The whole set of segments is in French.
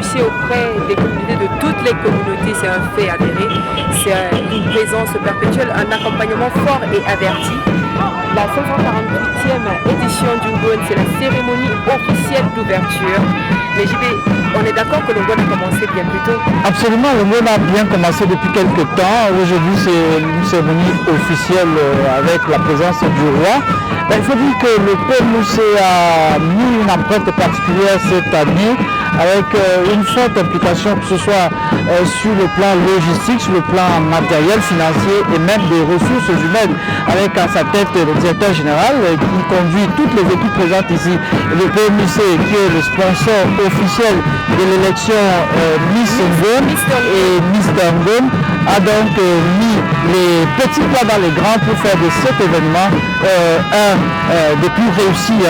aussi auprès des communautés, de toutes les communautés, c'est un fait avéré. C'est une présence perpétuelle, un accompagnement fort et averti. La 548e édition du Ngone, c'est la cérémonie officielle d'ouverture. Mais JB, on est d'accord que le Ngone a commencé bien plus tôt? Absolument, le Ngone a bien commencé depuis quelques temps. Aujourd'hui, c'est une cérémonie officielle avec la présence du roi. Il faut dire que le PMUC a mis une empreinte particulière cette année avec une forte implication, que ce soit sur le plan logistique, sur le plan matériel, financier et même des ressources humaines, avec à sa tête le directeur général qui conduit toutes les équipes présentes ici. Le PMUC qui est le sponsor officiel de l'élection Miss Ngone et Mister Ngone a donc mis les petits plats dans les grands pour faire de cet événement des plus réussis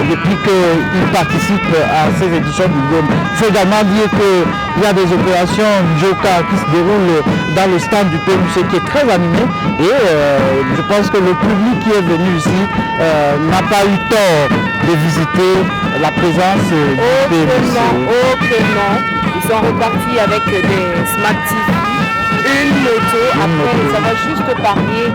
depuis qu'il participe à ces éditions du Ngone. Il faut également dire qu'il y a des opérations Joka qui se déroulent dans le stand du PMUC qui est très animé et je pense que le public qui est venu ici n'a pas eu tort de visiter la présence du PMUC. Aucunement. Ils sont repartis avec des Smart TV, une moto. Après, ça va juste parier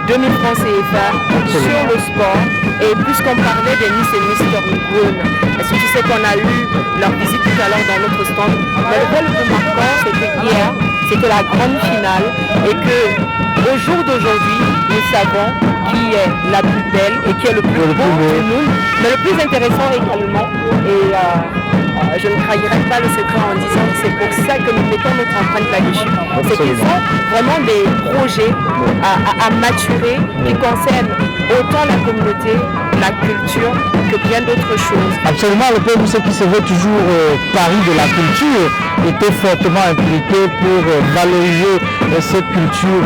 2000 francs CFA sur le sport. Et puisqu'on parlait des Miss et Mister Ngone, est-ce que tu sais qu'on a eu leur visite tout à l'heure dans notre stand? Mais le plus marquant, c'était hier, c'était la grande finale et que au jour d'aujourd'hui, nous savons qui est la plus belle et qui est le plus beau du monde. Mais le plus intéressant également, et je ne trahirai pas le secret en disant que c'est pour ça que nous mettons notre empreinte là-dessus, c'est qu'ils ont vraiment des projets à maturer qui concernent autant la communauté, la culture que bien d'autres choses. Absolument, le PMUC qui se veut toujours Paris de la culture était fortement impliqué pour valoriser cette culture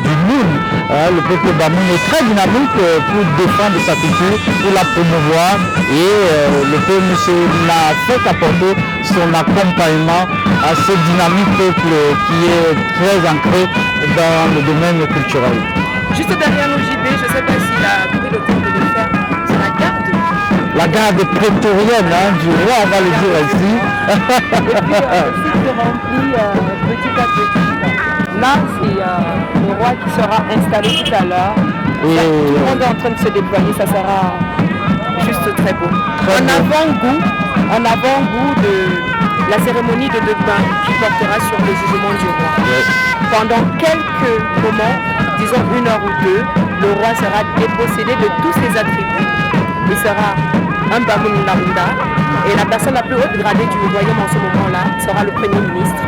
du Noun. Le peuple Bamoun est très dynamique pour défendre sa culture, pour la promouvoir et le PMUC n'a fait qu'apporter son accompagnement à ce dynamique peuple qui est très ancré dans le domaine culturel. Juste derrière nous, JB, je ne sais pas s'il a pris le temps de le faire, c'est la garde. La garde prétorienne du roi, on va le dire ici. Et puis, le site se remplit petit à petit. Là, c'est le roi qui sera installé tout à l'heure. Tout le monde est en train de se déployer, ça sera juste très beau. En avant-goût de la cérémonie de demain qui portera sur le jugement du roi. Pendant quelques moments, disons 1 heure ou 2, le roi sera dépossédé de tous ses attributs. Il sera un Bamoun Lambda et la personne la plus haute gradée du royaume en ce moment-là sera le Premier ministre.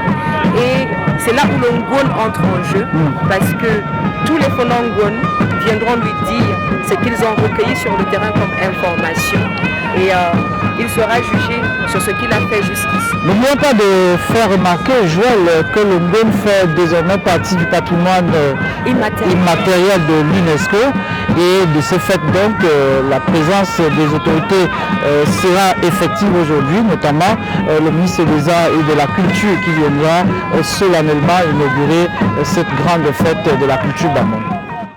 Et c'est là où le Ngone entre en jeu parce que tous les Fonds Ngone viendront lui dire ce qu'ils ont recueilli sur le terrain comme information et il sera jugé sur ce qu'il a fait jusqu'ici. N'oublions pas de faire remarquer, Joël, que le Ngone fait désormais partie du patrimoine immatériel de l'UNESCO et de ce fait donc la présence des autorités sera effective aujourd'hui, notamment le ministre des Arts et de la Culture qui viendra solennellement inaugurer cette grande fête de la culture Bamoun.